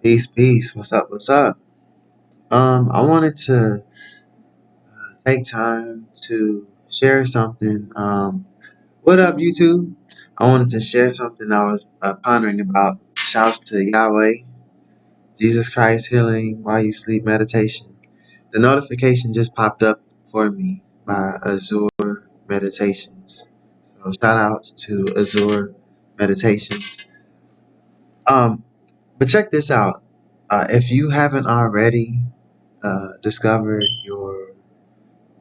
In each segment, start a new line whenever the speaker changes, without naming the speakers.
Peace, peace. What's up? What's up? I wanted to take time to share something. What up, YouTube? I wanted to share something I was pondering about. Shouts to Yahweh, Jesus Christ, healing while you sleep meditation. The notification just popped up for me by Azure Meditations. So shout outs to Azure Meditations. Um, but check this out. If you haven't already discovered your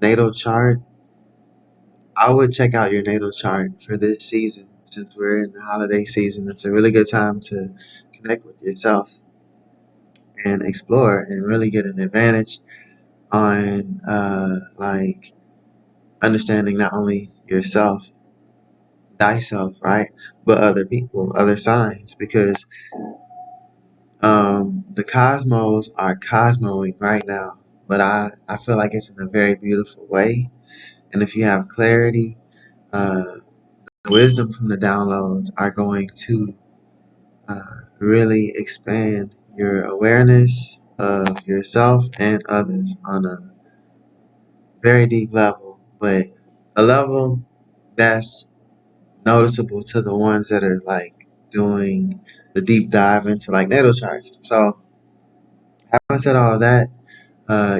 natal chart, I would check out your natal chart for this season. Since we're in the holiday season, it's a really good time to connect with yourself and explore and really get an advantage on like understanding not only yourself, thyself, right, but other people, other signs, because the cosmos are cosmoing right now. But I feel like it's in a very beautiful way. And if you have clarity, uh, wisdom from the downloads are going to really expand your awareness of yourself and others on a very deep level, but a level that's noticeable to the ones that are like doing the deep dive into like natal charts. So, having said all of that,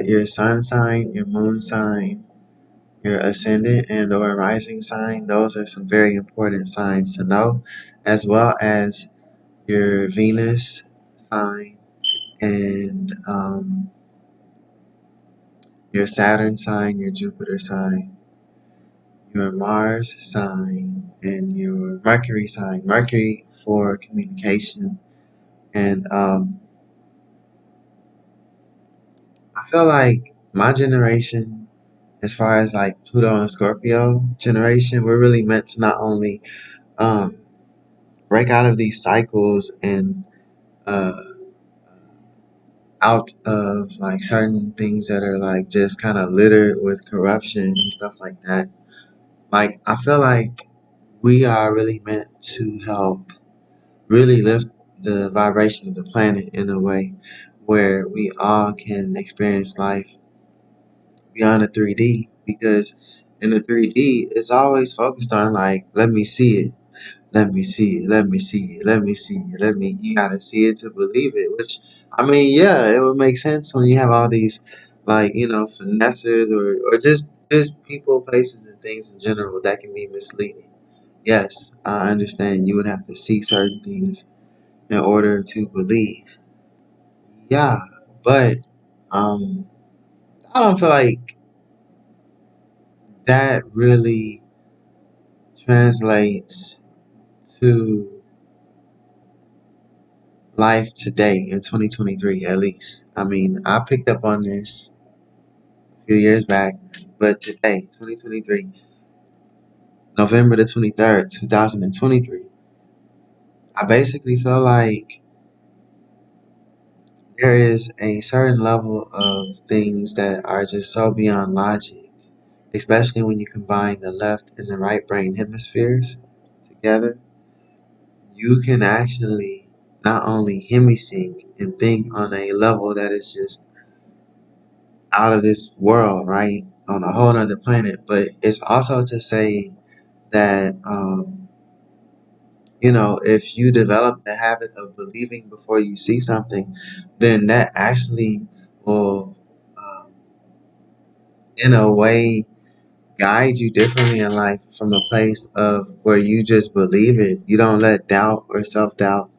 your sun sign, your moon sign, your ascendant and or rising sign, those are some very important signs to know, as well as your Venus sign and your Saturn sign, your Jupiter sign, your Mars sign, and your Mercury sign. Mercury for communication. And I feel like my generation, as far as like Pluto and Scorpio generation, we're really meant to not only um, break out of these cycles and uh, out of like certain things that are like just kind of littered with corruption and stuff like that. Like, I feel like we are really meant to help really lift the vibration of the planet in a way where we all can experience life beyond the 3D, because in the 3D it's always focused on like, let me see it, let me see it, let me see it, let me see it, let me, you gotta see it to believe it, which, I mean, yeah, it would make sense when you have all these, like, finessers or just people, places, and things in general that can be misleading. Yes, I understand you would have to see certain things in order to believe. Yeah, but, um, I don't feel like that really translates to life today in 2023, at least. I mean, I picked up on this a few years back, but today, 2023, November the 23rd, 2023, I basically feel like there is a certain level of things that are just so beyond logic, especially when you combine the left and the right brain hemispheres together. You can actually not only hemisync and think on a level that is just out of this world, right? On a whole other planet. But it's also to say that, if you develop the habit of believing before you see something, then that actually will, um, in a way, guide you differently in life from a place of where you just believe it. You don't let doubt or self doubt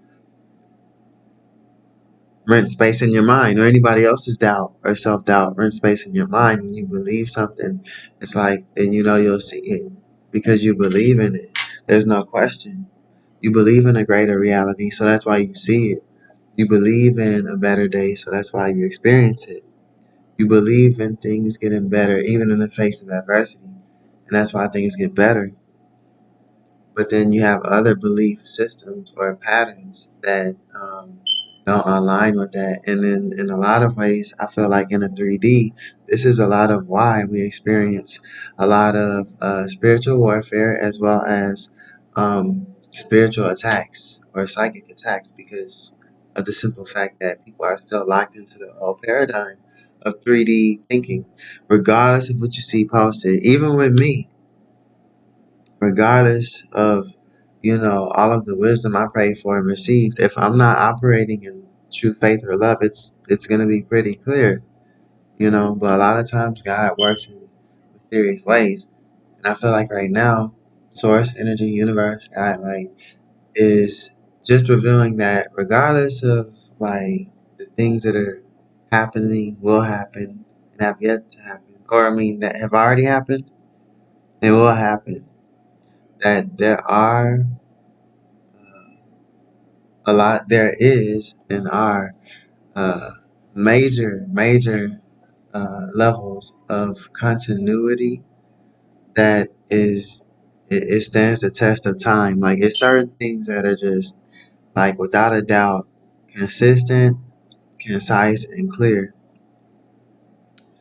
rent space in your mind, or anybody else's doubt or self doubt rent space in your mind. When you believe something, it's like, then you'll see it because you believe in it. There's no question. You believe in a greater reality, so that's why you see it. You believe in a better day, so that's why you experience it. You believe in things getting better, even in the face of adversity, and that's why things get better. But then you have other belief systems or patterns that don't align with that. And then in a lot of ways, I feel like in a 3D, this is a lot of why we experience a lot of spiritual warfare, as well as spiritual attacks or psychic attacks, because of the simple fact that people are still locked into the old paradigm of 3D thinking, regardless of what you see posted. Even with me, regardless of all of the wisdom I prayed for and received, if I'm not operating in true faith or love, it's gonna be pretty clear. But a lot of times God works in mysterious ways, and I feel like right now, Source, Energy, Universe, God, like, is just revealing that regardless of like the things that are happening, will happen, and have yet to happen, or I mean that have already happened, they will happen. That there is and are uh, major levels of continuity that it stands the test of time. Like it's certain things that are just like without a doubt consistent, concise, and clear.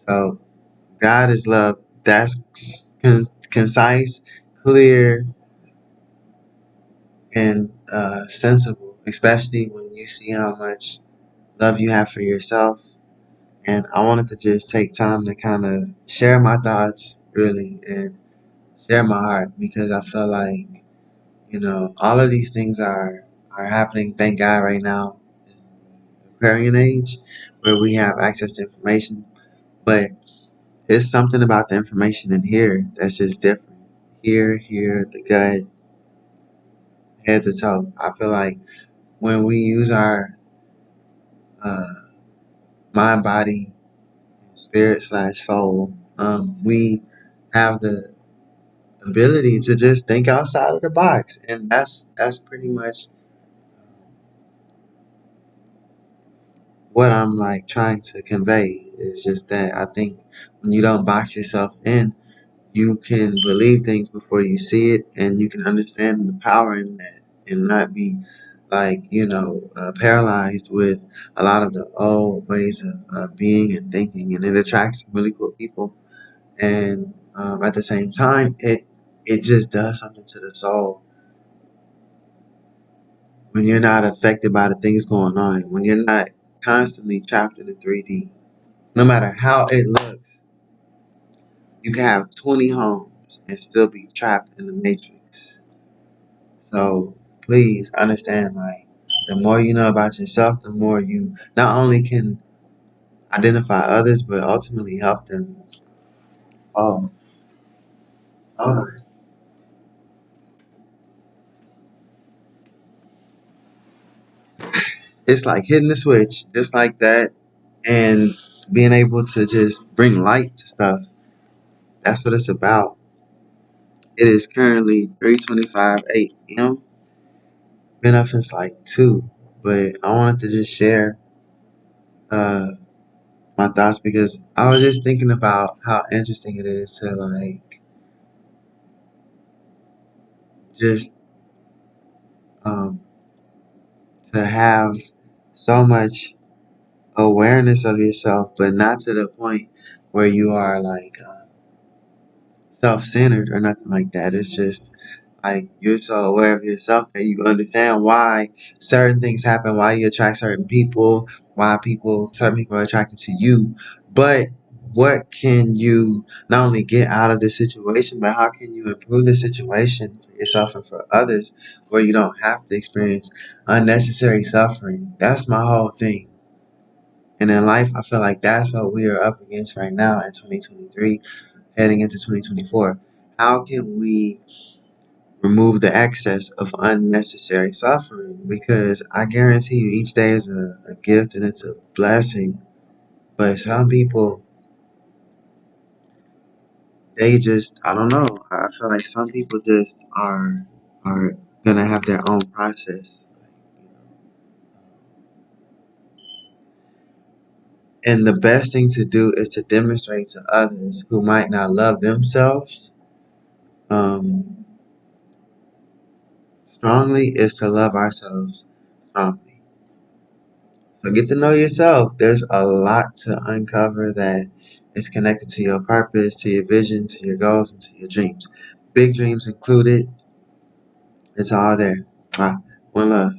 So God is love. That's concise, clear, and sensible. Especially when you see how much love you have for yourself. And I wanted to just take time to kind of share my thoughts, really, and share my heart because I feel like all of these things are happening. Thank God, right now in the Aquarian age, where we have access to information, but it's something about the information in here that's just different. Here, the gut, head to toe. I feel like when we use our uh, mind, body, spirit slash soul, we have the ability to just think outside of the box, and that's pretty much what I'm like trying to convey. Is just that I think when you don't box yourself in, you can believe things before you see it, and you can understand the power in that, and not be like paralyzed with a lot of the old ways of being and thinking, and it attracts really cool people, and at the same time, it just does something to the soul when you're not affected by the things going on, when you're not constantly trapped in the 3D. No matter how it looks, you can have 20 homes and still be trapped in the matrix. So please understand, like, the more you know about yourself, the more you not only can identify others, but ultimately help them. Oh, oh, it's like hitting the switch, just like that, and being able to just bring light to stuff. That's what it's about. It is currently 3:25 a.m. Been up since like 2, but I wanted to just share uh, my thoughts because I was just thinking about how interesting it is to like just um, to have so much awareness of yourself, but not to the point where you are like self-centered or nothing like that. It's just like you're so aware of yourself that you understand why certain things happen, why you attract certain people, why certain people are attracted to you. But what can you not only get out of the situation, but how can you improve the situation for yourself and for others where you don't have to experience unnecessary suffering? That's my whole thing. And in life, I feel like that's what we are up against right now in 2023, heading into 2024. How can we remove the excess of unnecessary suffering? Because I guarantee you, each day is a gift and it's a blessing. But some people, they just, I don't know. I feel like some people just are gonna have their own process. And the best thing to do is to demonstrate to others who might not love themselves um, strongly is to love ourselves strongly. So get to know yourself. There's a lot to uncover that is connected to your purpose, to your vision, to your goals, and to your dreams. Big dreams included. It's all there. One love.